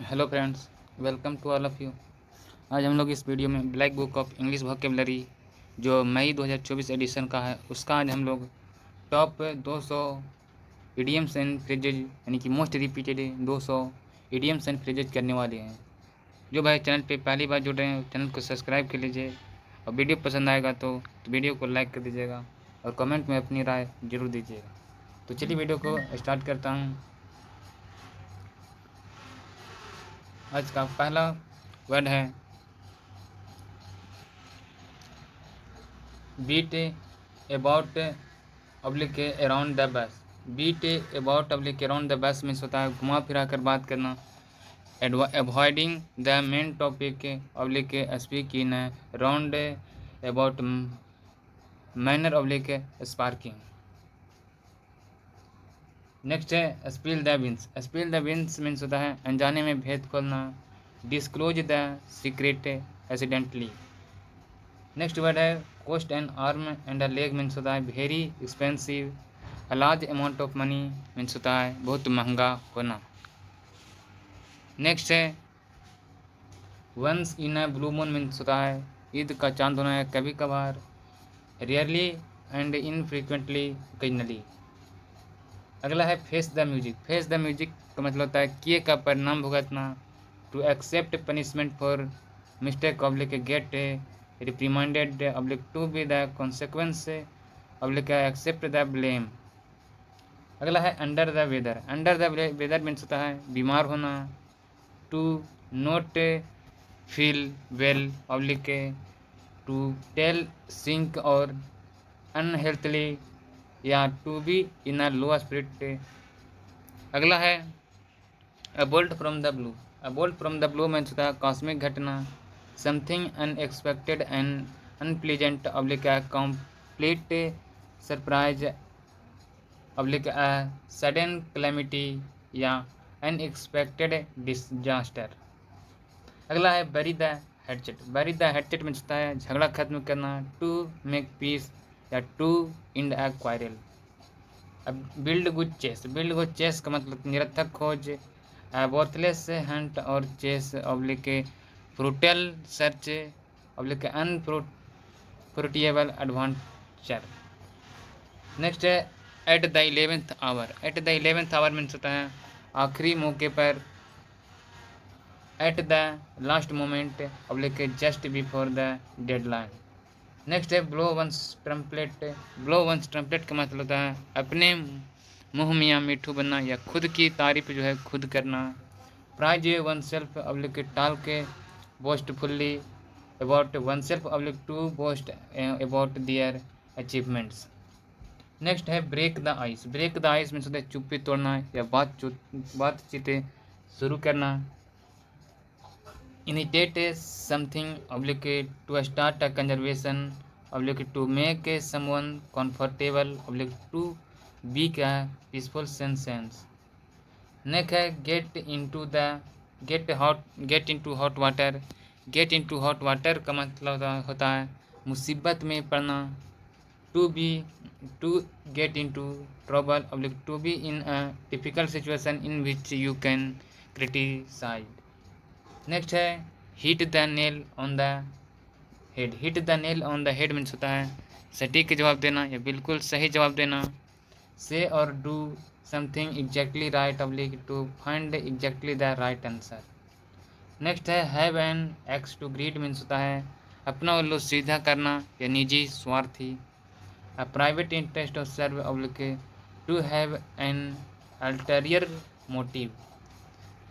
Hello friends, welcome to all of you. आज हम लोग इस वीडियो में black book of English vocabulary जो मई 2024 एडिशन का है उसका आज हम लोग टॉप 200 इडियम्स एंड फ्रेजेज यानी कि most repeated 200 idioms and phrases करने वाले हैं। जो भाई चैनल पे पहली बार जुड़ रहे हैं चैनल को सब्सक्राइब कर लीजिए और वीडियो पसंद आएगा तो वीडियो को लाइक कर दीजिएगा और कमेंट में अपनी राय जरूर दीजिएगा। तो चलिए वीडियो को स्टार्ट करता हूँ। आज का पहला वर्ड है beat about oblique around the bush. Beat about oblique around the bush means होता है घुमा फिरा कर बात करना। Avoiding the main topic oblique speak in round about manner oblique sparking. Next है spill the beans. Spill the beans means होता है अनजाने में भेद खोलना। Disclose the secret accidentally. Next word है cost and arm and a leg means होता है very expensive. A large amount of money means होता है बहुत महंगा होना। नेक्स्ट है once in a blue moon means होता है ईद का चांद होना है कभी कभार। Rarely and infrequently occasionally. अगला है face the music. Face the music का मतलब होता है किए का परिणाम भुगतना। To accept punishment for mistake oblique get reprimanded oblique to be the consequence oblique accept the blame. अगला है under the weather. Under the weather means होता है बीमार होना। To not feel well oblique to tell sink और unhealthily या to be in a low spirit. अगला है a bolt from the blue. A bolt from the blue means होता है कॉस्मिक घटना। Something unexpected and unpleasant oblique complete surprise oblique sudden calamity या unexpected disaster. अगला है bury the hatchet. Bury the hatchet means होता है झगड़ा खत्म करना। टू मेक पीस या टू इंड अ क्वारल। अब wild goose chase. Wild goose chase का मतलब निरर्थक खोज। वर्थलेस हंट और chase oblique fruitless search oblique unfruitful adventure. Next है at the 11th hour. At the 11th hour means होता है आखिरी मौके पर। At the last moment oblique just before the deadline. Next है blow one's trumpet. Blow one's trumpet का मतलब होता है अपने मुँह मियाँ मिठू बनना या खुद की तारीफ जो है खुद करना। Prize one self oblique talk boastfully about oneself oblique to boast about their achievements. Next है break the ice. Break the ice means होता है चुप्पी तोड़ना या बातचीतें शुरू करना। Initiate something oblique to start a conversation oblique to make someone comfortable oblique to be का पीसफुल सेंस। नेक्स्ट है get into hot water. Get into hot water का मतलब होता है मुसीबत में पड़ना। To be to get into trouble oblique to be in a difficult situation in which you can criticise. Next है hit the nail on the head. Hit the nail on the head means होता है सटीक जवाब देना या बिल्कुल सही जवाब देना। से और do something exactly right oblique to find exactly the right answer. Next है have an axe to grind means होता है अपना उल्लू सीधा करना या निजी स्वार्थी। A private interest of serve oblique to have an ulterior motive.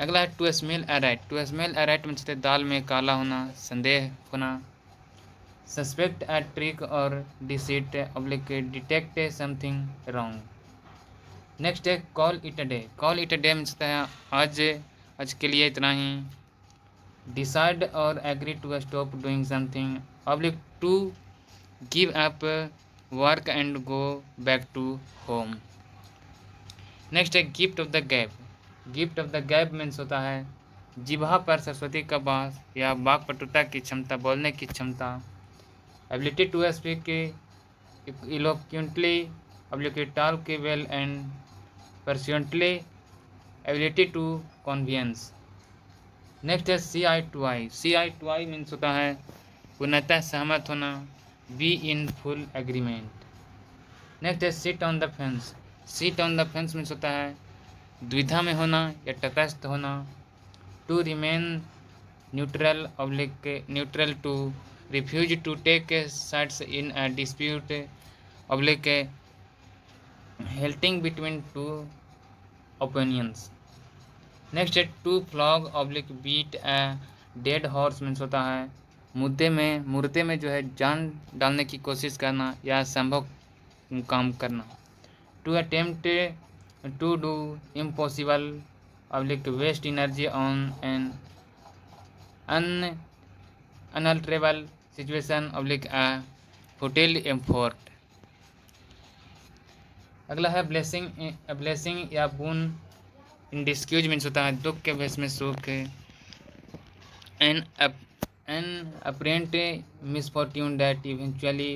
अगला है to smell a rat. To smell a rat means होता है दाल में काला होना संदेह होना। सस्पेक्ट अ ट्रिक और deceit oblique detect something wrong. Next है call it a day. Call it a day means होता है आज के लिए इतना ही। डिसाइड और agree to stop doing something oblique to give up work and go back to home. Next है gift of the gab. Gift of the gab means होता है जिह्वा पर सरस्वती का वास या वाक्पटुता की क्षमता बोलने की क्षमता। Ability to speak eloquently oblique talk well and persuasively ability to convince. Next है see eye to eye. See eye to eye means होता है पूर्णतः सहमत होना, be in full agreement. Next है sit on the fence. Sit on the fence means होता है द्विधा में होना या तटस्थ होना, to remain neutral oblique neutral, to refuse to take sides in a dispute oblique हेल्टिंग between two opinions. Next है to flog oblique beat a dead horse means होता है मुर्दे में जो है जान डालने की कोशिश करना या संभव काम करना, to attempt to do impossible oblique waste energy on an unalterable situation oblique a futile effort. अगला है ब्लेसिंग या बून इन डिस्क्यूज मीन्स होता है दुख के भेष में सुख, an apparent misfortune that eventually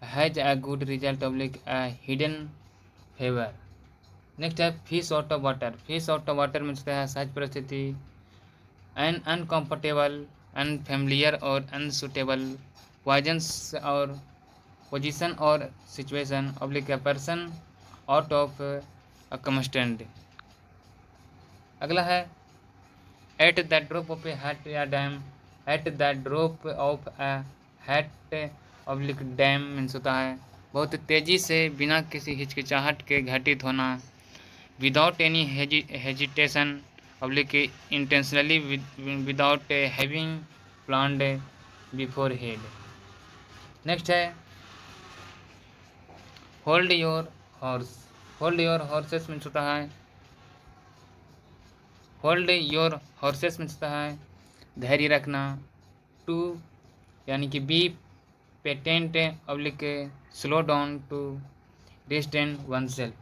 has a good result oblique a hidden favour. Next है fish out of water. Fish out of water means होता है सहज परिस्थिति, एन अनकम्फर्टेबल अनफेमिलियर और अनसुटेबल पॉइजन्स और पोजीशन और situation oblique a person out of a constant. अगला है at the drop of a hat या dam. At the drop of a hat oblique dam means होता है बहुत तेज़ी से बिना किसी हिचकिचाहट के घटित होना, without any hesitation oblique intentionally without having planned beforehand. Next है hold your horse. Hold your horses means होता है होल्ड योर हॉर्सेस मीन्स होता है धैर्य रखना, टू यानी कि be patient oblique slow down to restrain oneself.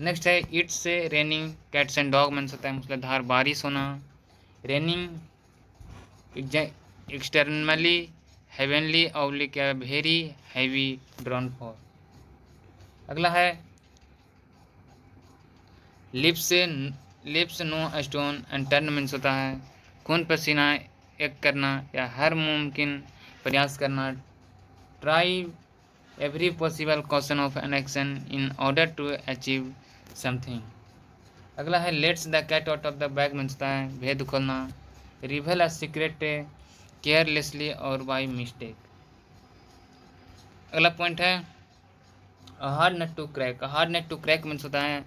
Next है it's raining cats and dog means होता है मूसलाधार बारिश होना, raining externally heavenly oblique very heavy downfall. अगला है leaves no stone unturned means होता है खून पसीना एक करना या हर मुमकिन प्रयास करना, try every possible caution of an action in order to achieve something. अगला है lets the cat out of the bag means होता है भेद खोलना, रिवील अ सीक्रेट केयरलेसली और बाय मिस्टेक। अगला पॉइंट है hard nut to crack. Hard nut to crack means होता है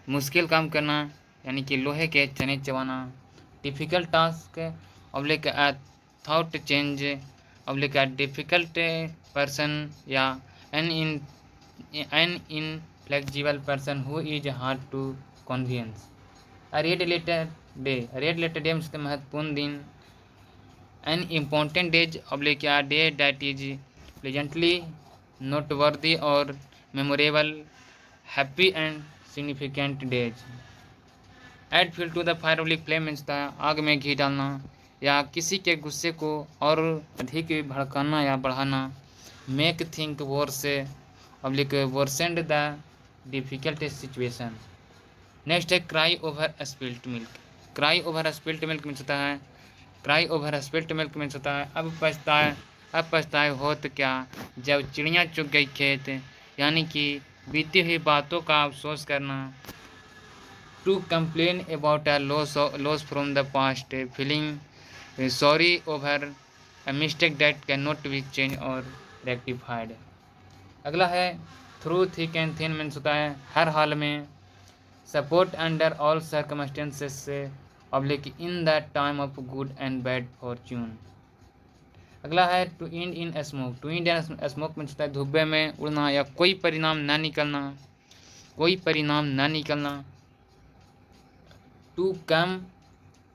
मुश्किल काम करना यानी कि लोहे के चने चबाना, difficult task oblique a thought change oblique a difficult person या an inflexible person who is hard to convince. Red letter day. Red letter day means महत्वपूर्ण दिन, an important days oblique a day that is pleasantly noteworthy और memorable, happy and significant days. Add fuel to the fire oblique flame means आग में घी डालना या किसी के गुस्से को और अधिक भड़काना या बढ़ाना, make think worse oblique worsened the difficult situation. Next है cry over spilt milk. Cry over spilt milk means होता है cry over spilt milk means होता है अब पछताए हो तो क्या जब चिड़िया चुग गई खेत, यानी कि बीती हुई बातों का अफसोस करना, to complain about a loss from the past, feeling sorry over a mistake that can not be change और रेक्टिफाइड। अगला है through thick and thin means होता है हर हाल में, support under all circumstances oblique in the time of good and bad fortune. अगला है to end in smoke. To end in smoke means होता है धुब्बे में उड़ना या कोई परिणाम ना निकलना, to come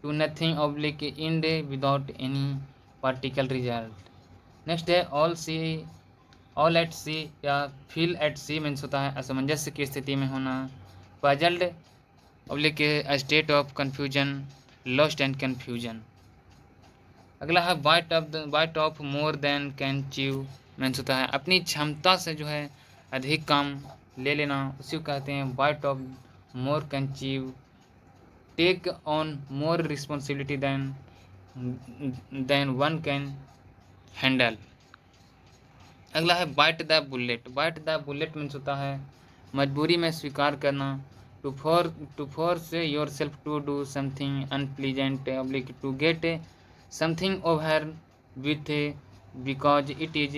to nothing oblique end without any particle result. Next है ऑल एट सी या फील एट सी मीन्स होता है असमंजस्य की स्थिति में होना, puzzled oblique state of confusion, lost and confusion. अगला है bite off more than can chew means होता है अपनी क्षमता से जो है अधिक काम ले लेना, उसी को कहते हैं bite off more can chew. Take on more responsibility than one can handle. अगला है bite the bullet. Bite the bullet means होता है मजबूरी में स्वीकार करना, to force yourself to do something unpleasant oblique to get something over with because it is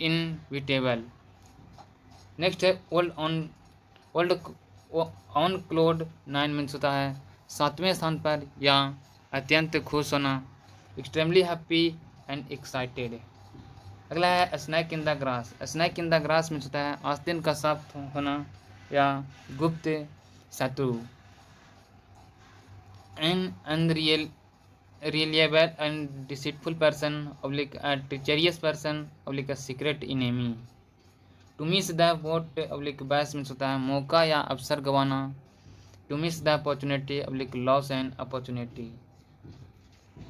inevitable. Next है old on cloud 9 means होता है 7वें स्थान पर या अत्यंत खुश होना, एक्सट्रीमली हैप्पी एंड एक्साइटेड। अगला है snake in the grass. Snake in the grass means होता है आस्तीन का साफ होना या गुप्त शत्रु। An unreliable and deceitful person oblique a treacherous person oblique a secret enemy। To miss the boat oblique bus means होता है मौका या अवसर गंवाना, to miss the opportunity oblique loss and opportunity.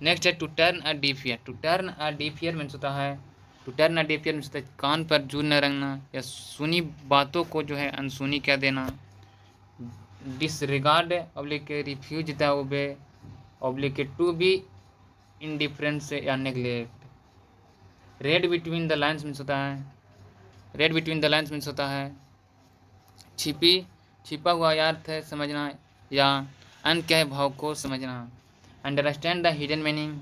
Next है to turn a deaf ear. To turn a deaf ear means होता है to turn a deaf ear means होता है कान पर जूं न रंगना या सुनी बातों को जो है अनसुनी कह देना। Disregard oblique refuse the obey oblique to be indifference या neglect. Read between the lines means होता है read between the lines means होता है छिपा हुआ अर्थ है समझना या अनकहे भाव को समझना। Understand the hidden meaning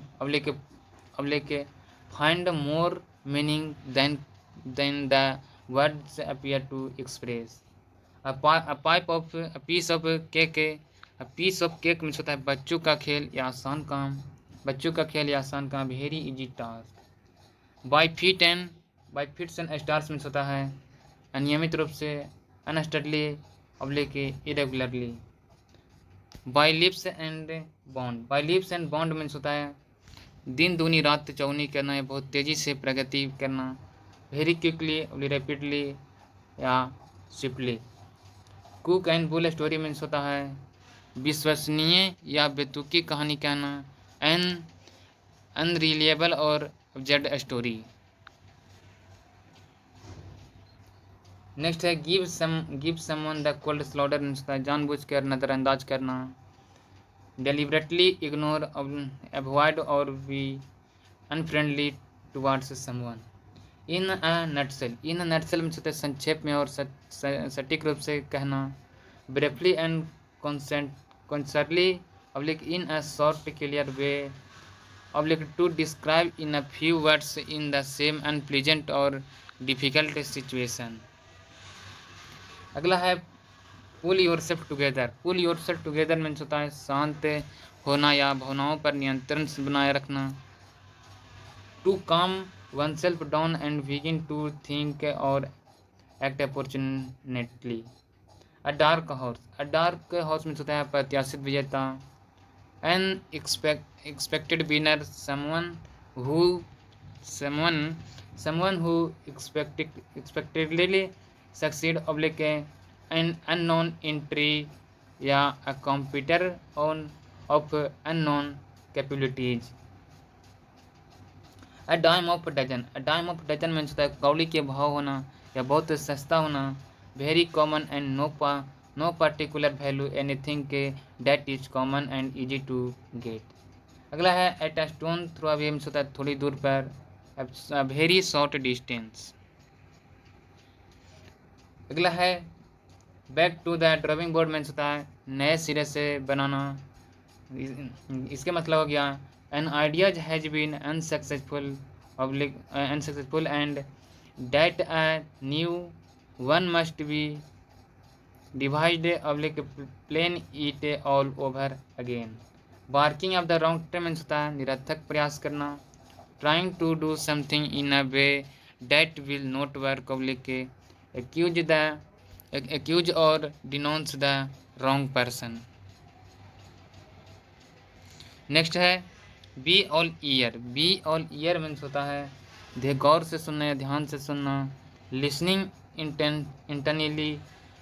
oblique find more meaning than the words appear to express. Piece of cake means होता है बच्चों का खेल या आसान काम, बच्चों का खेल या आसान काम, very easy task. By fits and stars means होता है अनियमित रूप से, अनस्टडली oblique irregularly. By lips and bond means होता है दिन दूनी रात चौनी करना या बहुत तेज़ी से प्रगति करना, वेरी क्विकली रैपिडली या swiftly. Cook and bull story means होता है विश्वसनीय या बेतुकी कहानी कहना, एन अनरिलिएबल और जेड स्टोरी। नेक्स्ट है give someone the cold shoulder means होता है जानबूझकर नज़रअंदाज करना, डेलिबरेटली इग्नोर अवॉइड और be unfriendly towards someone. In a nutshell means होता है संक्षेप में और सटीक रूप से कहना, briefly and concisely oblique in a short clear way oblique to describe in a few words in the same unpleasant or difficult situation। अगला है पुल योरसेल्फ टुगेदर मीन्स होता है शांत होना या भावनाओं पर नियंत्रण बनाए रखना, टू काम oneself down and begin to think or act opportunely। A dark horse means होता है अप्रत्याशित विजेता, an expected winner someone who expectedly succeed oblique an unknown entry या a competitor of unknown capabilities। A dime of dozen means होता है कौड़ी के भाव होना या बहुत सस्ता होना, very common and no particular value anything के that is common and easy to get. अगला है at a stone throw away means होता है थोड़ी दूर पर, वेरी शॉर्ट डिस्टेंस। अगला है back to the drawing board means होता है नए सिरे से बनाना, इसके मतलब हो गया an idea has been unsuccessful and that a new one must be devised oblique plan it all over again। barking of the wrong tree means होता है निरर्थक प्रयास करना, trying to do something in a way that will not work oblique accuse or denounce the wrong person। Next है be all ear means होता है गौर से सुनना या ध्यान से सुनना, लिसनिंग इंटरनली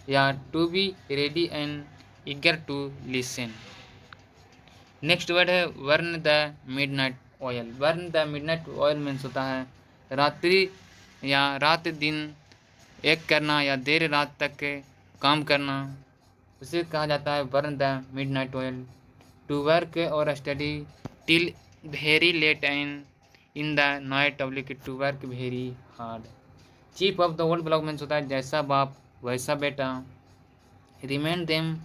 या to be ready and eager to listen. Next word है burn the midnight oil means होता है रात्रि या रात दिन एक करना या देर रात तक काम करना, उसे कहा जाता है burn the midnight oil. To work और study till very late in the night oblique to work very hard. Chip of the old block means होता है जैसा बाप वैसा बेटा। Remind them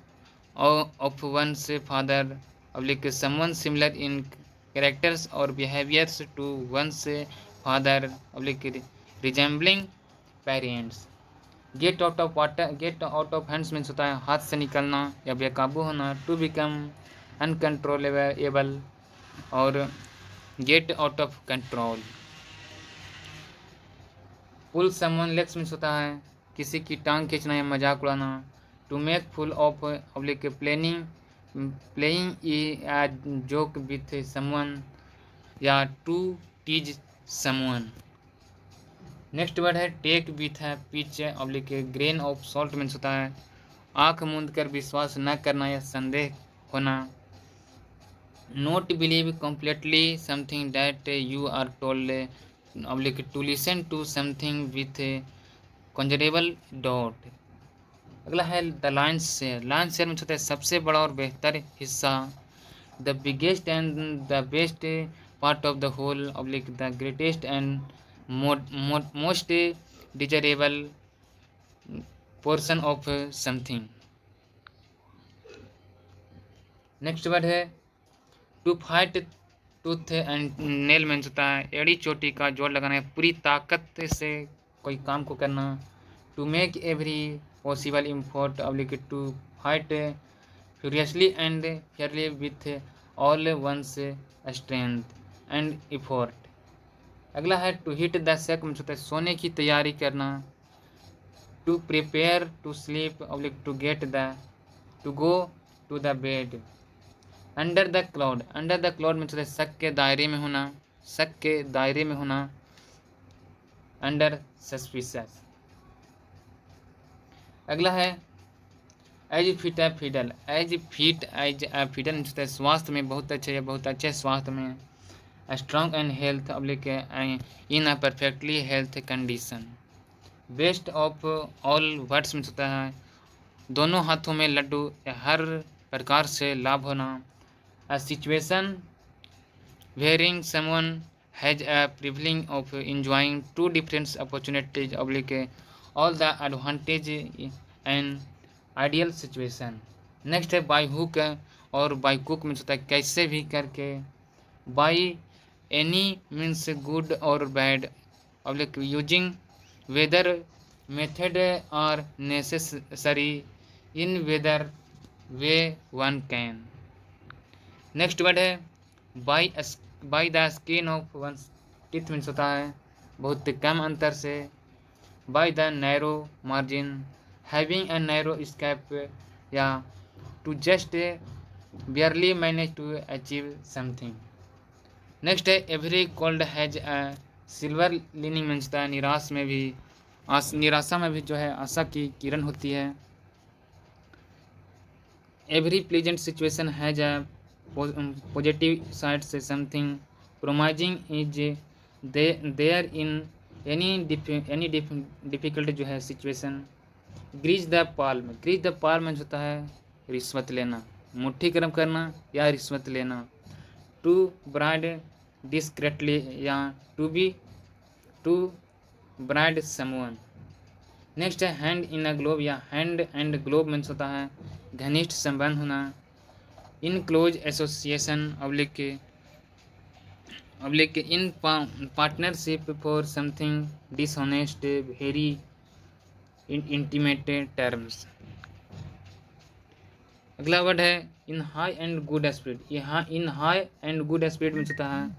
of one's father oblique someone similar in characters और behaviours to one's father oblique resembling parents. Get out of water, get out of hands means होता है हाथ से निकलना या बेकाबू होना। टू बिकम अनकंट्रोलेबल और get out of control. Pull someone legs means होता है किसी की टांग खींचना या मजाक उड़ाना। To make full of oblique playing a joke with someone या to tease someone. Next word है टेक विथ है pinch oblique grain of salt means होता है आंख मूंद कर विश्वास न करना या संदेह होना। Not believe completely something that you are told oblique to listen to something with considerable doubt. अगला है the lion's share. Lion's share means होता है सबसे बड़ा और बेहतर हिस्सा। The biggest and the best part of the whole oblique the greatest and most desirable portion of something. Next word है to fight tooth and nail means होता है एड़ी चोटी का जोड़ लगाना है पूरी ताकत से कोई काम को करना। To make every possible effort oblique to fight furiously and fairly with all one's strength and effort. अगला है to hit the sack means होता है सोने की तैयारी करना। To prepare to sleep oblique to get the to go to the bed. Under the cloud, under the cloud means शक के दायरे में होना, शक के दायरे में होना। Under suspicious. अगला है as fit a fiddle. As fit as a fiddle means स्वास्थ्य में बहुत अच्छे या बहुत अच्छे स्वास्थ्य में। Strong and health oblique in a perfectly health condition. Best of all words means होता है दोनों हाथों में लड्डू या हर प्रकार से लाभ होना। A situation wherein someone has a privilege of enjoying two different opportunities oblique all the advantage and ideal situation। Next है बाई हुक और बाई कुक मीन्स होता है कैसे भी करके। By any means good or bad oblique using whatever method are necessary in whatever way one can. Next word है by the skin of one's teeth means होता है बहुत कम अंतर से। By the narrow margin having a narrow escape या to just barely manage to achieve something. Next है every cold has a silver leaning means होता है निराशा में भी जो है आशा की किरण होती है। Every pleasant situation has a positive side से something promising is there in any difficult जो है situation. Grease the palm, grease the palm होता है रिश्वत लेना, मुट्ठी गर्म करना या रिश्वत लेना। टू ब्राइड डिस्क्रेटली या टू ब्राइड समवन। नेक्स्ट है हैंड इन अ ग्लोव या हैंड एंड ग्लोव मीन्स होता है घनिष्ठ संबंध होना। In close association oblique in partnership for something dishonest very intimate terms. अगला वर्ड है in high and good spirit. यहाँ in high and good spirit में होता है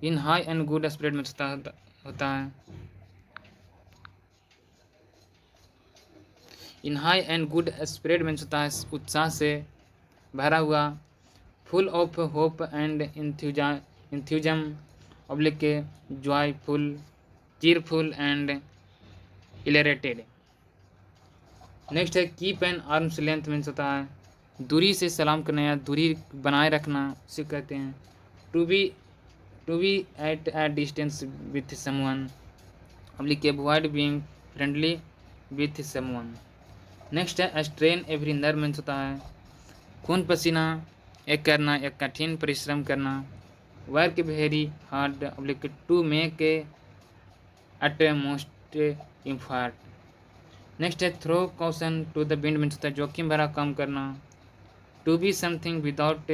in high and good spirit में होता है in high and good spirit में होता है उत्साह से भरा हुआ। Full of hope and enthusiasm oblique joyful cheerful and elated. Next है keep an arm's length means होता है दूरी से सलाम करना या दूरी बनाए रखना उसे कहते हैं। To be at a distance with someone oblique avoid being friendly with someone. Next है स्ट्रेन एवरी नर्व मीन्स होता है खून पसीना एक करना, एक कठिन परिश्रम करना। Work very hard oblique to make utmost effort. Next है throw caution to the wind means होता है जोखिम भरा काम करना। To be something without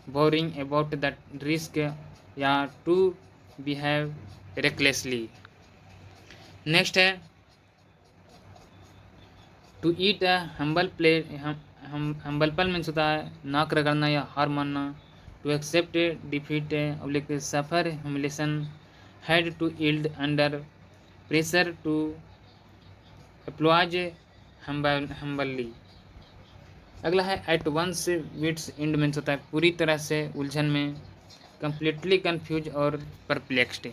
bothering about the risk या टू बिहेव रेकलेसली। नेक्स्ट है to eat a humble plate, humble pie means होता है नाक रगड़ना या हार मानना। To accept defeat oblique suffer humiliation. Had to yield under pressure to applause humbly. अगला है at one's wits end means होता है पूरी तरह से उलझन में, कंप्लीटली कंफ्यूज और परप्लेक्स्ड।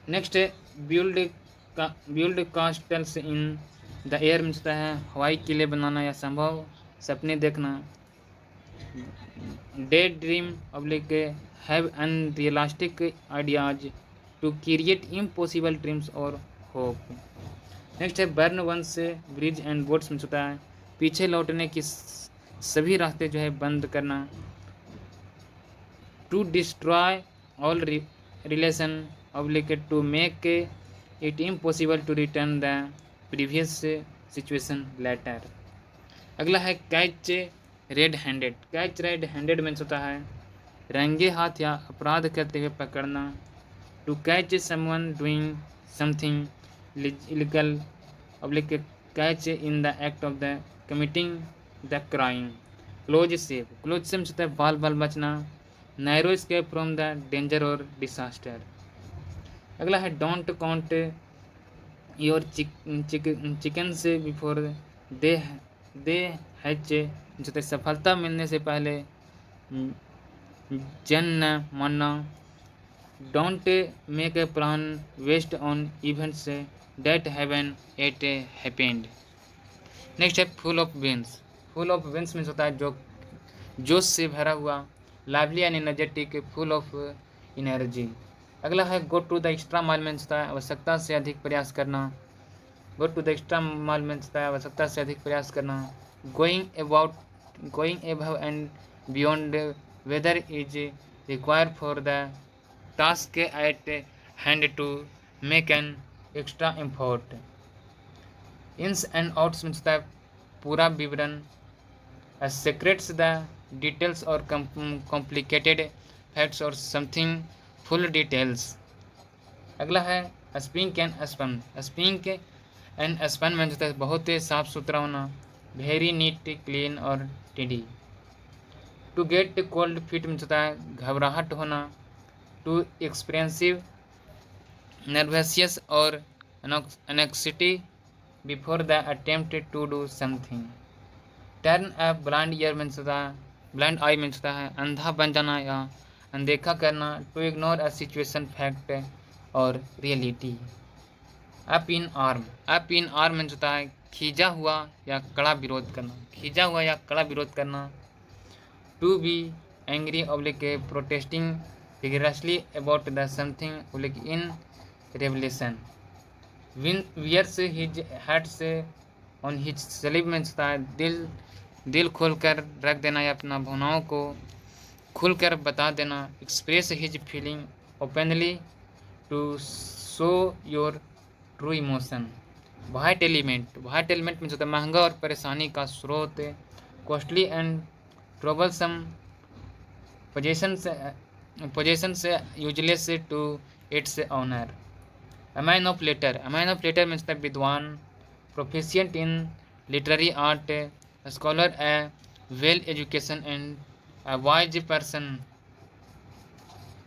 नेक्स्ट है build castles in the air means होता है हवाई किले बनाना या संभव सपने देखना। Daydream oblique have unrealistic ideas to create impossible dreams और होप। नेक्स्ट है burn one's bridge and boats means होता है पीछे लौटने की सभी रास्ते जो है बंद करना। To destroy all relation oblique to make it impossible to return the previous situation later. अगला है catch red handed. Catch red handed means होता है रंगे हाथ या अपराध करते हुए पकड़ना। To catch someone doing something illegal oblique catch in the act of the committing the crime. Close shave means होता है बाल बाल बचना। Narrow escape from the danger और डिसास्टर। अगला है don't count your chickens before they hatch जो सफलता मिलने से पहले जन न मानना। Don't make a plan based on events that haven't yet happened. Next है full of beans. Full of beans means होता है जो जोश से भरा हुआ, lively and energetic, full of energy. अगला है go to the extra mile means होता है आवश्यकता से अधिक प्रयास करना। Go to the extra mile means होता है आवश्यकता से अधिक प्रयास करना। Going above and beyond whether is required for the task at hand to make an extra effort. Ins and outs means होता है पूरा विवरण। सेक्रेट्स द डिटेल्स और कॉम्प्लिकेटेड फैक्ट्स और समथिंग फुल डिटेल्स। अगला है spick and span. Spick and span में होता है बहुत ही साफ सुथरा होना, वेरी नीट क्लीन और tidy. To get cold feet में होता है घबराहट होना। टू एक्सपेंसिव नर्वसियस और anxiety before the attempt to do something. Turn a blind ear means होता है ब्लाइंड आई मीन्स होता है अंधा बन जाना या अनदेखा करना। To ignore a situation fact और reality. Up in arm means होता है खींचा हुआ या कड़ा विरोध करना, खींचा हुआ या कड़ा विरोध करना। To be angry oblique protesting vigorously about the something oblique in revelation. Wears his hearts on his sleeve means होता है दिल खोल कर रख देना या अपना भावनाओं को खुलकर बता देना। Express his feeling openly to show your true emotion. White element means होता है महंगा और परेशानी का स्रोत। कॉस्टली एंड ट्रबलसम पोजेशन से useless to its owner. A man of letter means होता है विद्वान, proficient in literary art, scholar, a well education and a wise person।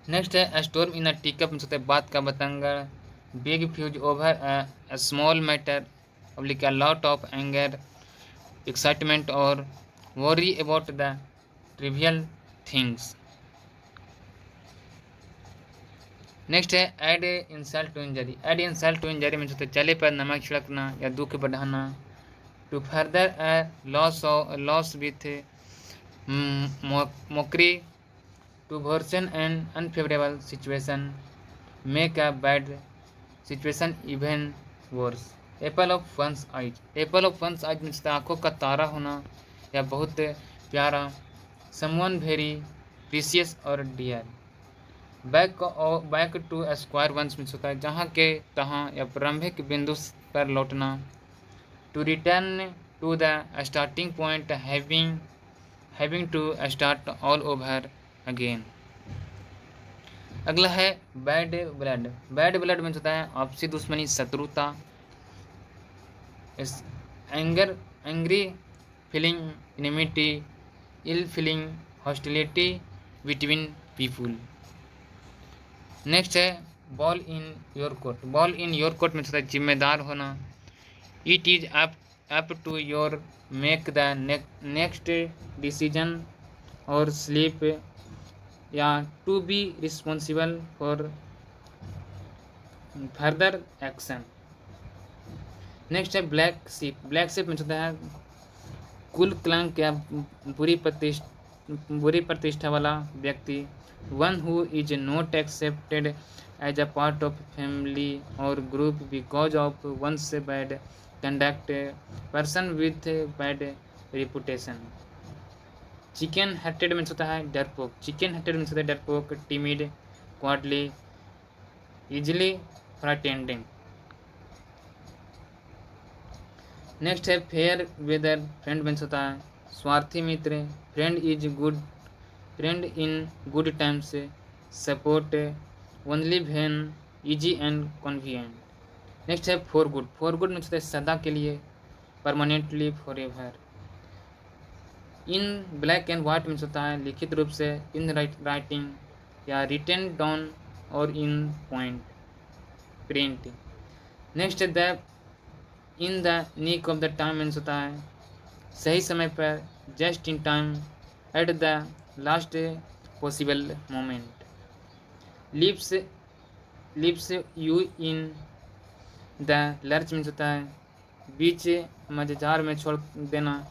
Next है storm in a teacup means होता है बात का बतंगड़, big fuss over a small matter oblique a lot of anger, excitement और worry about the trivial things. Next है add insult to injury. Add insult to injury means होता है चले पर नमक छिड़कना या दुख बढ़ाना। To further a loss with mockery, to worsen an unfavorable situation, make a bad situation even worse। Apple of one's eyes, apple of one's eyes means आँखों का तारा होना या बहुत प्यारा। समवन वेरी प्रीसियस और dear. Back to square one means होता है जहाँ के तहाँ या प्रारंभिक बिंदु पर लौटना। To return to the starting point having to start all over again. अगला है bad blood. Bad blood means होता है आपसी दुश्मनी, शत्रुता। Angry feeling, enmity, ill feeling, hostility between people. Next है ball in your court. Ball in your court means होता है जिम्मेदार होना। It is up to your make the next decision और स्लीप या to be responsible for further action. Next है black sheep. Black sheep means होता है कुल क्लंक या बुरी प्रतिष्ठा वाला व्यक्ति। One who is not accepted as a part of family और group because of one's bad conduct, person with bad reputation. Chicken hearted means होता है डरपोक। चिकन हार्टेड मीन्स होता है डरपोक, timid, cowardly, easily frightened. Next है fair weather friend means होता है स्वार्थी मित्र। Friend in good times, support only when easy and convenient. Next है for good. For good means होता है सदा के लिए, permanently, for ever. In black and white means होता है लिखित रूप से, इन राइटिंग या रिटन डाउन और इन पॉइंट, प्रिंट। नेक्स्ट है द इन द नीक ऑफ द टाइम मीन्स होता है सही समय पर, just in time, eight the last possible moment. Lips you in the lurch means होता है बीच मझधार में छोड़ देना।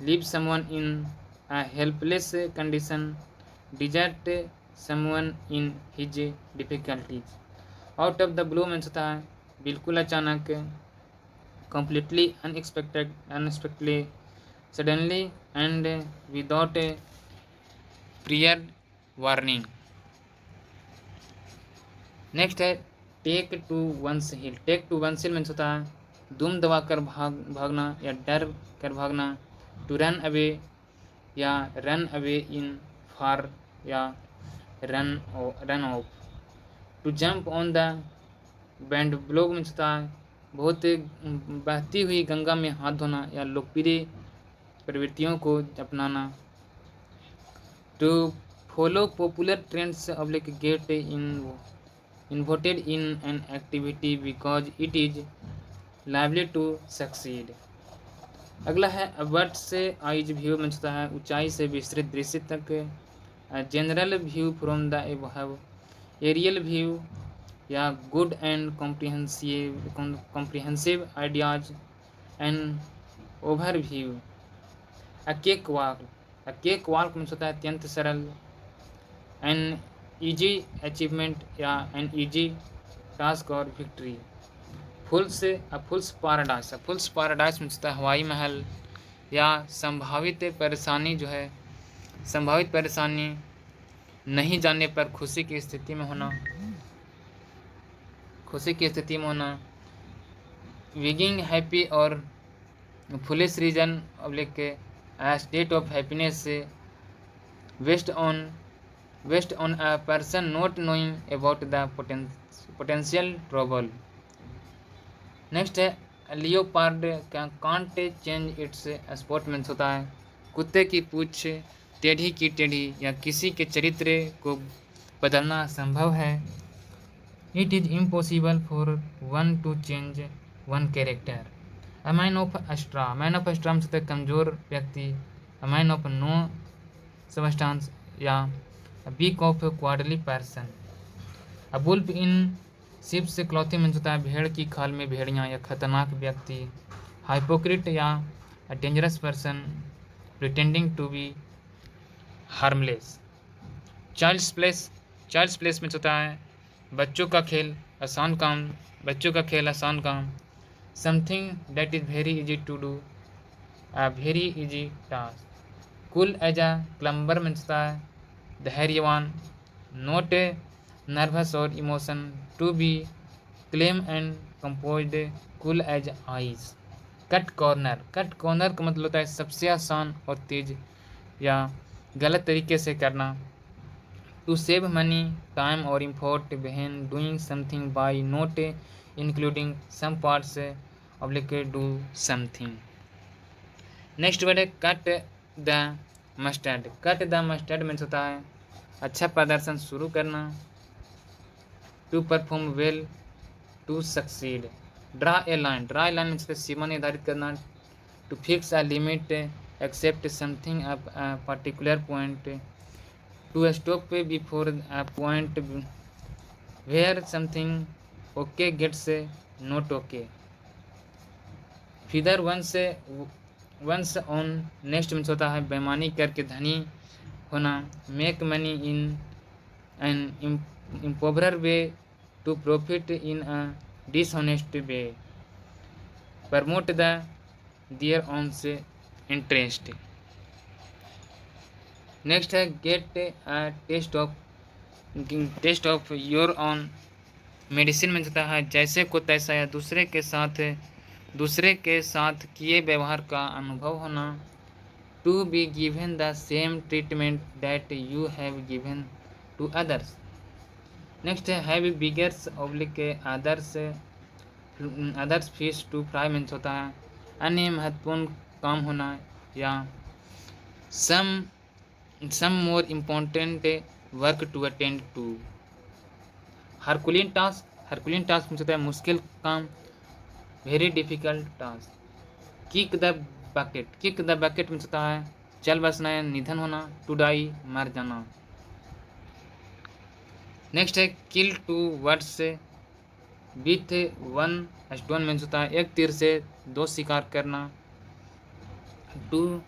Leave someone in a helpless condition, desert someone in his difficulties. Out of the blue means होता है बिल्कुल अचानक, completely unexpectedly, suddenly and without a prior warning। Next है take to one's heel. Take to one's heel means होता है दुम दबाकर भागना या डर कर भागना। टू रन अवे या रन अवे इन फार या run off. To jump on the band blog means होता है बहुत बहती हुई गंगा में हाथ धोना या लोकप्रिय प्रवृत्तियों को अपनाना। To follow popular trends oblique get involved in an activity because it is लाइवली टू सक्सीड। अगला है अबर्ट से आइज व्यू मीन्स होता है ऊंचाई से विस्तृत दृश्य तक। General view from the above, aerial view या good and comprehensive ideas and overview. A cake walk means होता है अत्यंत सरल। एन इजी अचीवमेंट या एन इजी टास्क और विक्ट्री। फुल्स पैराडाइज मीन्स होता है हवाई महल या संभावित परेशानी जो है, संभावित परेशानी नहीं जानने पर खुशी की स्थिति में होना। विगिंग हैप्पी और foolish reason oblique state of happiness based on a person not knowing about the potential trouble. Next है leopard can't change its spot means होता है कुत्ते की पूंछ टेढ़ी की टेढ़ी या किसी के चरित्र को बदलना संभव है। It is impossible for one to change one character. A man of straw से कमजोर व्यक्ति। A man of no substance या weak of cowardly person. A wolf in sheep's clothing means होता है भेड़ की खाल में भेड़ियाँ या खतरनाक व्यक्ति। हाइपोक्रिट या a dangerous person pretending to be harmless. Child's play means होता है बच्चों का खेल आसान काम। something that is very easy to do, a very easy task. Cool as a plumber means होता है धैर्यवान, not nervous or emotion, to be calm and composed, cool as ice. Cut corner, cut corner का मतलब होता है सबसे आसान और तेज या गलत तरीके से करना। टू सेव मनी, टाइम और effort when doing something by not including some parts oblique do something. Next word है cut the mustard. Cut the mustard means होता है अच्छा प्रदर्शन शुरू करना। To perform well, to succeed. Draw a line, draw a line means सीमा निर्धारित करना। To fix a limit, except something a particular point. To stop before a point where something okay gets not okay. Feather one's on next means होता है बेईमानी करके धनी होना। Make money in an improper way, to profit in a dishonest way. Promote the their own से interest. Next है get a taste of your own medicine में होता है जैसे को तैसा या दूसरे के साथ किए व्यवहार का अनुभव होना। To be given the same treatment that you have given to others. Next है have bigger oblique others fish to fry means होता है अन्य महत्वपूर्ण काम होना या some more important work to attend to. Herculean task means होता है मुश्किल काम, very difficult task. Kick the bucket means होता है चल बसना है, निधन होना। टू डाई मर जाना। नेक्स्ट है kill two birds with one stone means होता है एक तीर से दो शिकार करना। To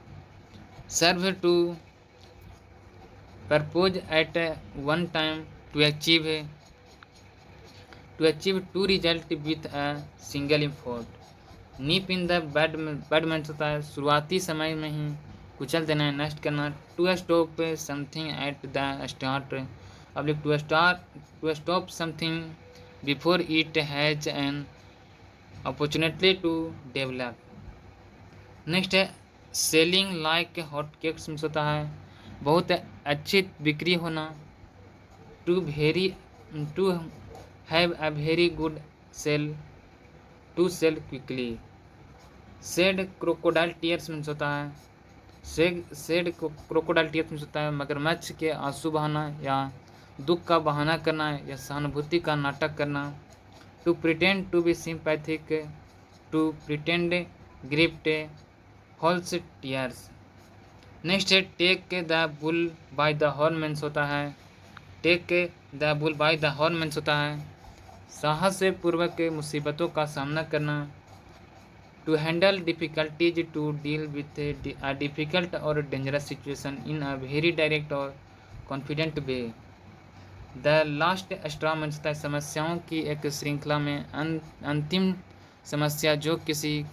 serve, two purpose at one time, to achieve two result with a single effort. Nip in the bud means होता है शुरुआती समय में ही कुचल देना, नष्ट करना। To stop something at the start oblique to stop something before it has an opportunity to develop. Next है selling like hot cakes means होता है बहुत अच्छी बिक्री होना। To have a very good sale, to sell quickly. Shed crocodile tears means होता है said crocodile tears means होता है मगरमच्छ के आंसू बहाना या दुख का बहाना करना या सहानुभूति का नाटक करना। To pretend to be sympathetic, to pretend grief false tears. Next है take the bull by the horn means होता है take the bull by the horn means होता है साहस से पूर्वक मुसीबतों का सामना करना। To handle difficulties, to deal with a difficult और dangerous situation in a very direct और confident way. The last straw means होता है समस्याओं की एक श्रृंखला में अंतिम समस्या जो किसी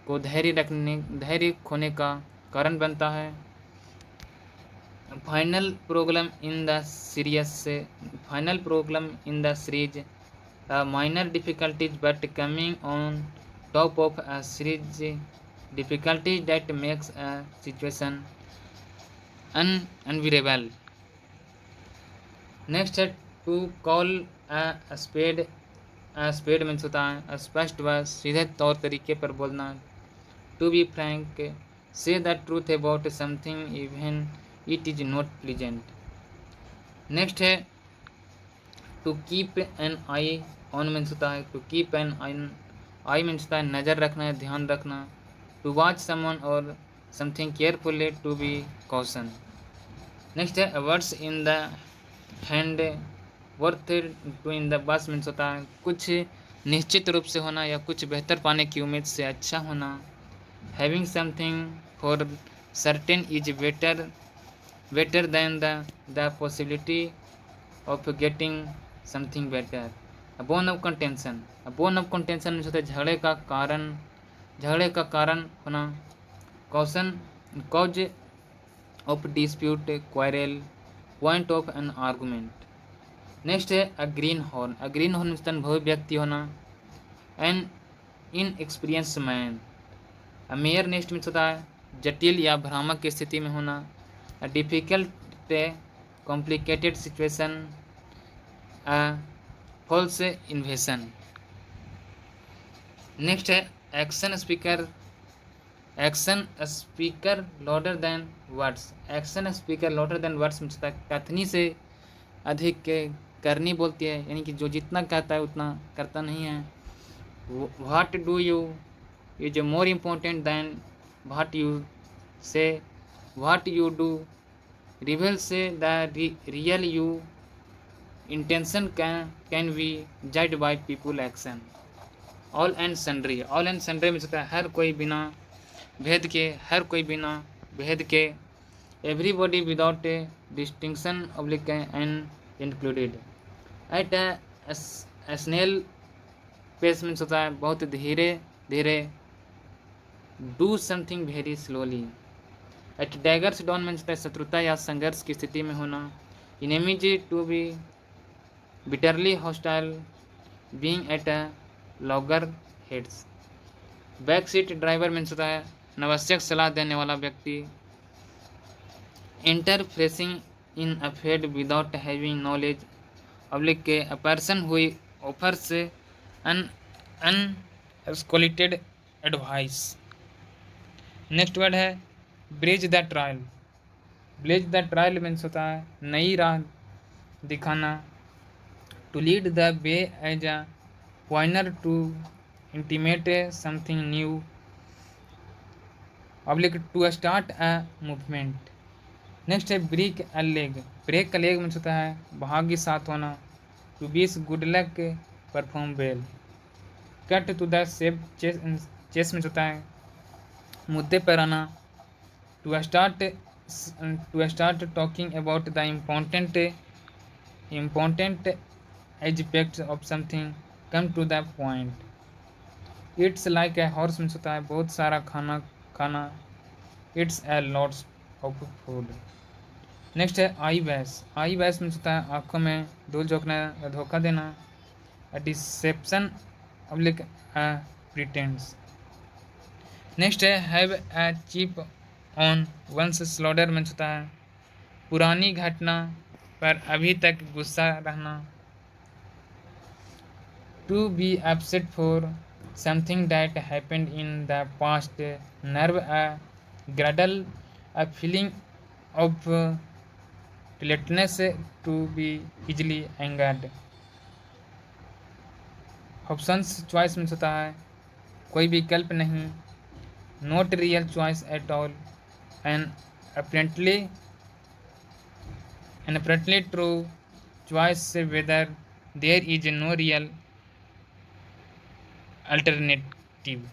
को धैर्य खोने का कारण बनता है। Final problem in the series minor difficulties but coming on top of a series difficulties that makes a situation unbearable. Next है to call a spade means होता है स्पष्ट व सीधे तौर तरीके पर बोलना। To be frank, say the truth about something even it is not pleasant. Next है to keep an eye on means होता है to keep an eye means होता है नज़र रखना है, ध्यान रखना। टू वॉच समवन और something carefully, to be caution. Next है birds in the hand worth two in the bush means होता है कुछ निश्चित रूप से होना या कुछ बेहतर पाने की उम्मीद से अच्छा होना। Having something for certain is better than the possibility of getting something better. Bone of contention, bone of contention में होता है झगड़े का कारण होना, cause of dispute, quarrel, point of an argument. Next है a greenhorn, a greenhorn में अनुभवी व्यक्ति होना, an inexperience man. A mare's nest में होता है जटिल या भ्रामक की स्थिति में होना, a difficult complicated situation, a false invasion. Next है action speaker, action speaker louder than words, action speaker louder than words में होता है कथनी से अधिक के करनी बोलती है, यानी कि जो जितना कहता है उतना करता नहीं है। What do you is more important than what you से, व्हाट यू डू रिवेल से the real you, intention can be judged bye people action. All and sundry, all and sundry में सकता है हर कोई बिना भेद के, हर कोई बिना भेद के, everybody without a distinction oblique and included, at a snail pace में होता है बहुत धीरे धीरे, do something very slowly, at daggers drawn में होता है शत्रुता या संघर्ष की स्थिति में होना, enemies to be bitterly hostile, being at a loggerheads, back seat driver में होता है अनावश्यक सलाह देने वाला व्यक्ति, interfacing in affair without having knowledge oblique के, a person who offers unsolicited advice. Next word है bridge the trail, bridge the trail means होता है नई राह दिखाना, to lead the way as a pointer to intimate something new oblique to start a movement. Next है break a leg, break का leg means होता है भाग्य साथ होना, टू बीस good luck perform well, cut to the सेप chase means होता है मुद्दे पर आना, to start talking about the important aspects of something, come to the point, eats like a horse means होता है बहुत सारा खाना खाना, eats a lots of food. Next है आई बैस, आई बैस मीन्स होता है आंखों में धूल झोंकना या धोखा देना, a deception oblique a pretence. Next है have a chip on one's shoulder means होता है पुरानी घटना पर अभी तक गुस्सा रहना, to be upset for something that happened in the past, nerve a grudge, a feeling of reluctance to be easily angered। Options choice में होता है कोई विकल्प नहीं, not real choice at all, and apparently true choice whether there is no real alternative.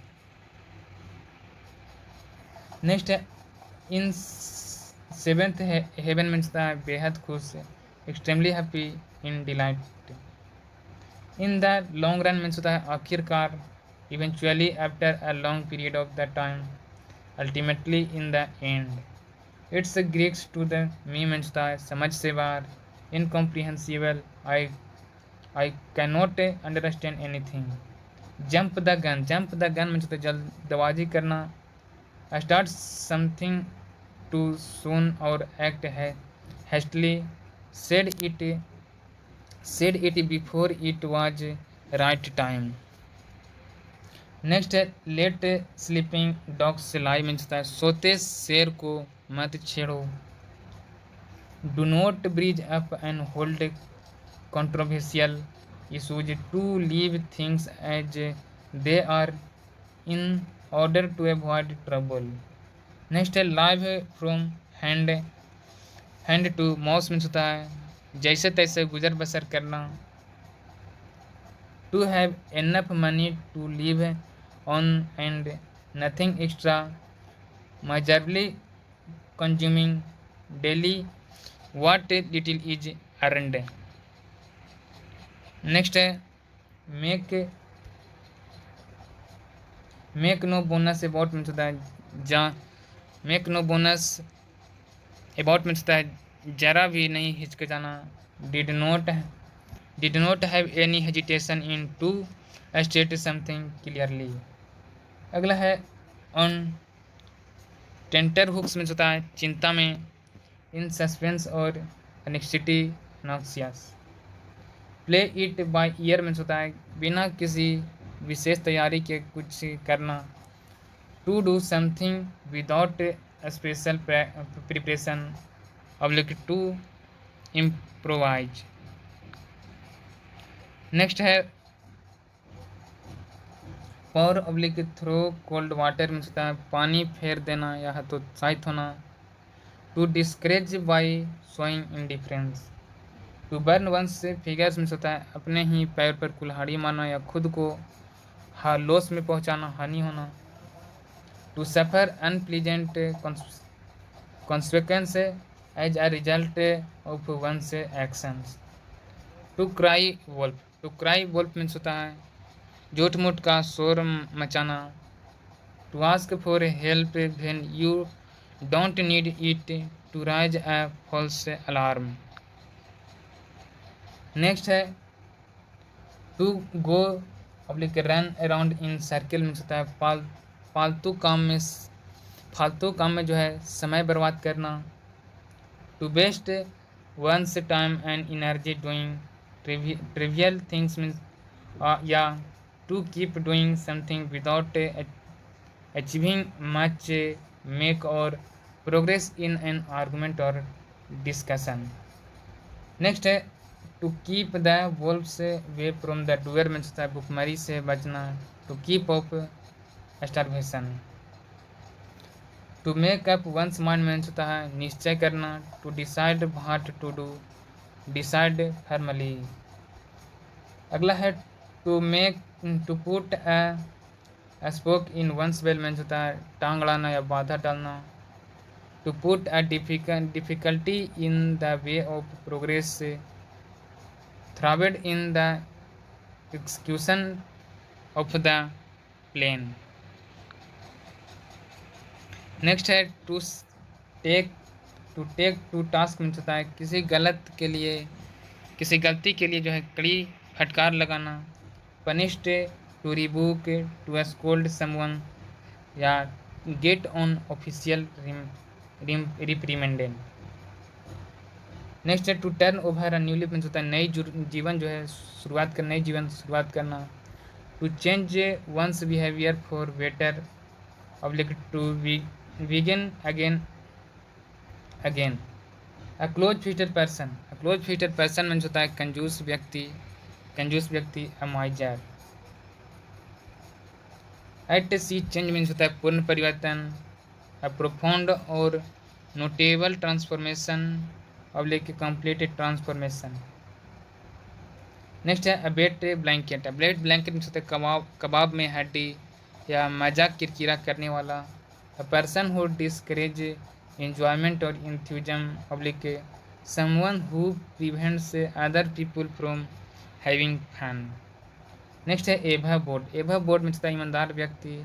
Next है in seventh heaven में होता है बेहद खुश, extremely happy, in delight, in the long run means होता है आखिरकार, eventually after a long period of the time, ultimately in the end, it's Greeks to the me means होता है समझ से बाहर, incomprehensible, I can not understand anything, jump the gun means होता है जल्दबाजी करना, स्टार्ट समथिंग टू सून और act hastily, said it before it was right time। Next है let sleeping dogs lie means होता है सोते शेर को मत छेड़ो, do not bridge up and hold controversial issues, to leave things as they are in order to avoid trouble. Next है live from hand to mouth means होता है जैसे तैसे गुजर बसर करना, to have enough money to live on and nothing extra, merely consuming daily what little is earned. Next है make make no bones about means होता है जहाँ make no bones about means होता है जरा भी नहीं हिचकिचाना। Did not have any hesitation in to state something clearly. अगला है ऑन टेंटर हुक्स मीन्स होता है चिंता में, इन सस्पेंस और anxiety anxious. Play it by ear means होता है बिना किसी विशेष तैयारी के कुछ करना। To do something without special preparation oblique to improvise. Next है pour oblique throw cold water means होता है पानी फेर देना या हतोत्साहित होना। To discourage by showing indifference. To burn one's fingers means होता है अपने ही पैर पर कुल्हाड़ी मारना या खुद को लॉस में पहुंचाना, हानि होना। To suffer unpleasant consequence as a result of one's actions. To cry wolf. To cry wolf means होता है झूठ मूठ का शोर मचाना। To ask for help when you don't need it, to raise a false alarm. Next है to go public run around in circle means होता है फालतू काम में जो है समय बर्बाद करना। To waste one's time and energy doing trivial things means या to keep doing something without achieving much make और प्रोग्रेस इन एन आर्गुमेंट और डिस्कशन। नेक्स्ट है to keep the wolves away from the door means होता है भुखमरी से बचना। To keep off starvation. To make up one's mind means होता है निश्चय करना। To decide what to do, decide formally. अगला है to put a spoke in one's wheel means होता है टांग अड़ाना या बाधा डालना। To put a difficulty in the way of progress, thwarted in the execution of the plan. Next है टू टास्क मीन्स होता है किसी गलती के लिए जो है कड़ी फटकार लगाना। Punished, to rebuke, to scold someone या get on official reprimanded. Next है to turn over a new leaf means होता है नई जीवन शुरुआत करना। To change one's behaviour for better oblique to begin again. A close future person means होता है कंजूस व्यक्ति a miser. At sea change means होता है पूर्ण परिवर्तन। अ प्रोफाउंड और notable transformation oblique complete transformation. Next है अबेट ब्लैंकेट मीन्स होता है कबाब में हड्डी या मजाक किरकिरा करने वाला। A person who discourage enjoyment और enthusiasm oblique someone who prevents other people from having fun। Next है एभा बोर्ड मीन्स होता है ईमानदार व्यक्ति,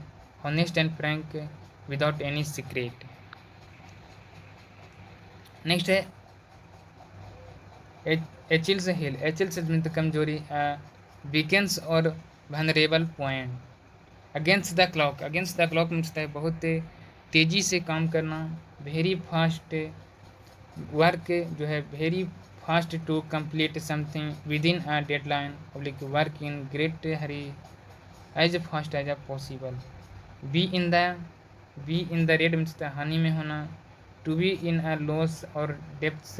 honest and frank without any secret। Next है एचिल्स मीन्स कमजोरी, वीकेंस और vulnerable point. Against the clock means होता है बहुत तेज़ी से काम करना। वेरी फास्ट वर्क जो है very fast to complete something within a deadline public work in great hurry as fast as possible. Be in the red means हानि में होना। To be in a loss और depths,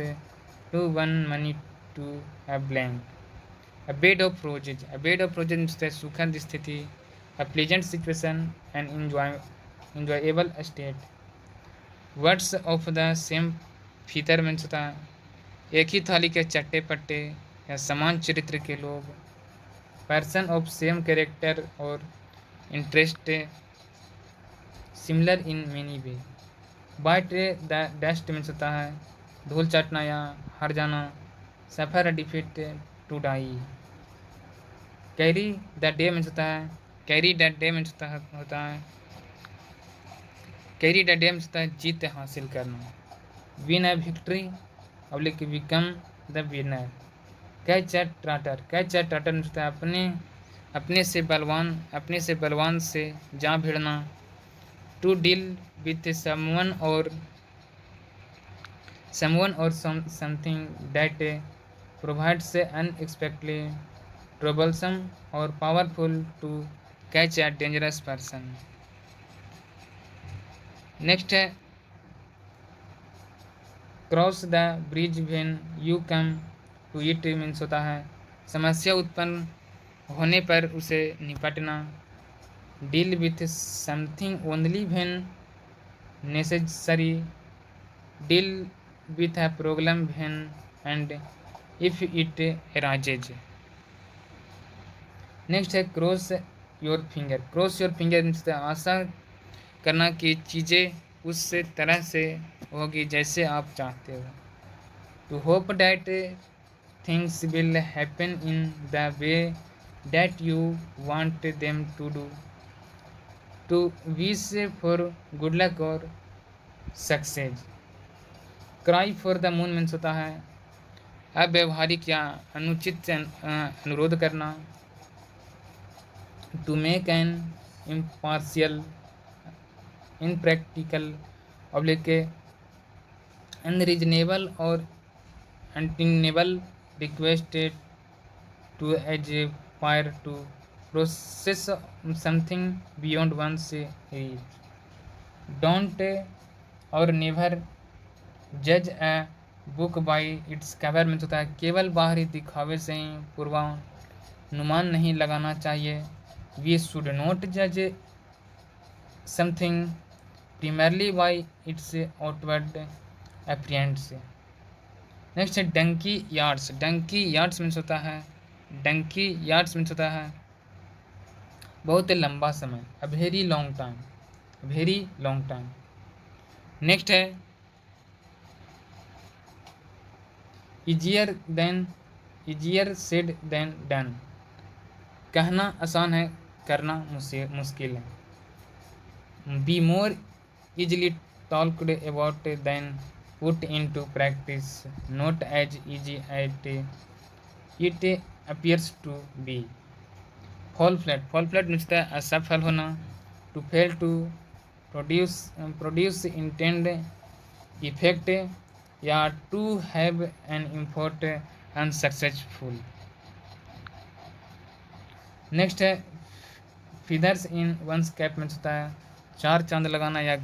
to owe money to a bank. A bed of roses means सुखद स्थिति। A pleasant situation and enjoyable state. Birds of the same feather means होता है एक ही थाली के चट्टे पट्टे या समान चरित्र के लोग। पर्सन ऑफ सेम कैरेक्टर और interest similar in many way. Bite the dust means होता है धूल चाटना या हार जाना। Suffer defeat, to die. Carry the day means होता है कैरी द डे मीन्स होता है कैरी द डे मीन्स होता है जीत हासिल करना। Win a victory oblique become the winner. Catch a tartar means होता है अपने से बलवान से जा भिड़ना। टू डील विथ समवन और something that provides unexpectedly troublesome और powerful to catch a dangerous person. Next है cross the bridge when you come to it means होता है समस्या उत्पन्न होने पर उसे निपटना। Deal with something only when necessary. Deal with a problem when and if it arises। Next है क्रॉस योर फिंगर मीन्स आशा करना कि चीज़ें उस तरह से होगी जैसे आप चाहते हो। To hope that things will happen in the way that you want them to do. To wish for good luck और success. Cry for the moon means होता है अव्यवहारिक या अनुचित अनुरोध करना। To make an impartial impractical oblique unreasonable और untenable request to aspire to process something beyond one's reach. Don't और नेवर जज a book by its cover means होता है केवल बाहरी दिखावे से ही पूर्वानुमान नहीं लगाना चाहिए। वी शुड नॉट जज something primarily by its outward appearance। Next है डंकी यार्ड्स मीन्स होता है बहुत लंबा समय a very long time। Next है easier said than done। कहना आसान है करना मुश्किल है। Be more easily talked about than put into practice, not as easy as it appears to be। fall flat means असफल होना। to fail to produce intended effect या to have an effort unsuccessful। Next है feathers in one's cap means होता है चार चांद लगाना या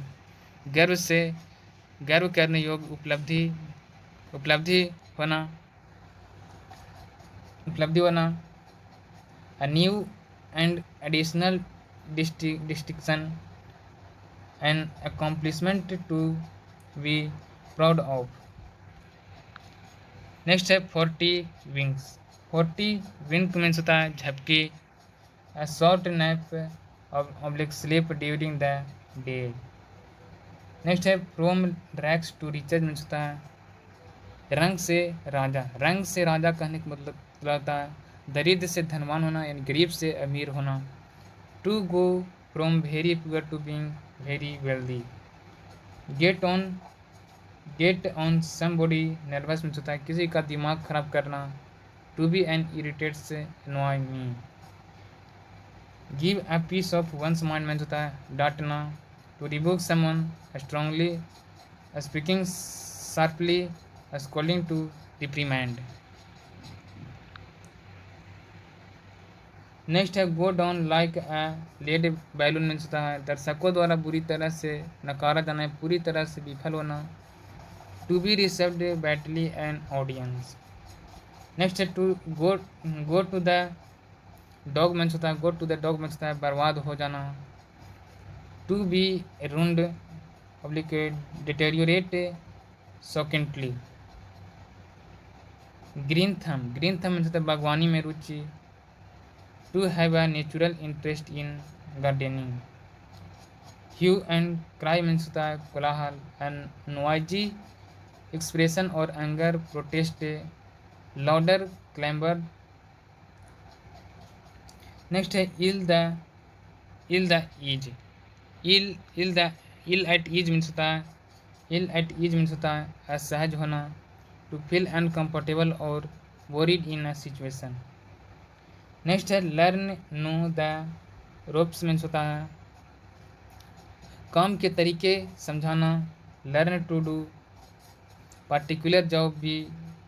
गर्व करने योग्य उपलब्धि होना। a new and additional distinction an accomplishment to be proud of। Next है 40 wink मीन्स होता है झपकी a short nap oblique sleep during the day। Next है from rags to riches means होता है रंग से राजा कहने का मतलब होता है दरिद्र से धनवान होना यानी गरीब से अमीर होना। To go from very poor to being very wealthy. Get on somebody nerves means होता है किसी का दिमाग खराब करना। टू बी एन इरिटेट से annoy me। Give a piece of one's mind means होता है डांटना। To rebuke someone strongly speaking sharply scolding to reprimand. Next है go down like a lead balloon means होता है दर्शकों द्वारा बुरी तरह से नकारा जाना है पूरी तरह से विफल होना। To be received badly an audience. Next है to go to the dog means होता है बर्बाद हो जाना। To be ruined public deteriorate shockingly. Green thumb means होता है बागवानी में रुचि। To have a natural interest in gardening. Hue and cry means होता है कोलाहल एंड नॉइजी एक्सप्रेशन और anger protest louder clamour next है ill the ease. Ill at ease means होता है, इल एट ईज मीन्स होता है असहज होना, टू फील अनकम्फर्टेबल और worried in a situation. Next है learn know the ropes means होता है काम के तरीके समझाना, learn to do particular job, be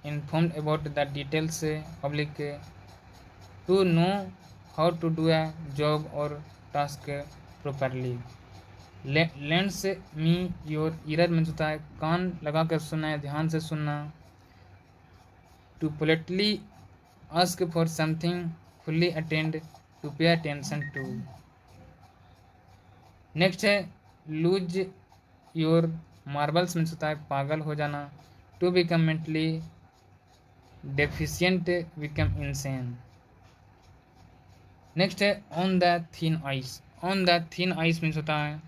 informed about the details public, to know how to do a job or task properly। lends me your ear means होता है कान लगा कर सुनना है, ध्यान से सुनना, to politely ask for something, fully attend, to pay attention to। Next है लूज योर मार्बल्स मीन्स होता है पागल हो जाना, to become mentally deficient, become insane. Next है on the thin ice. On the thin ice means होता है,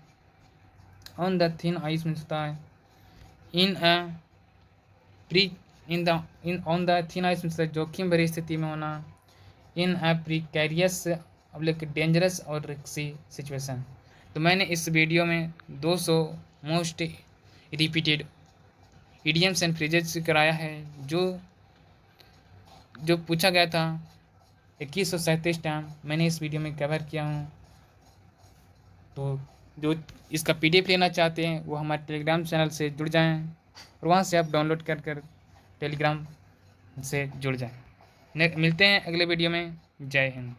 on the thin ice means होता है in a pre in the in on the thin ice means जोखिम भरी स्थिति में होना, इन अ प्रिकैरियस डेंजरस और रिस्की सिचुएशन। तो मैंने इस वीडियो में 200 most repeated idioms and phrases कराया है जो पूछा गया था 2137 टाइम मैंने इस वीडियो में कवर किया हूँ। तो जो इसका PDF लेना चाहते हैं वो हमारे टेलीग्राम चैनल से जुड़ जाएं और वहाँ से आप डाउनलोड कर टेलीग्राम से जुड़ जाएं। मिलते हैं अगले वीडियो में। जय हिंद।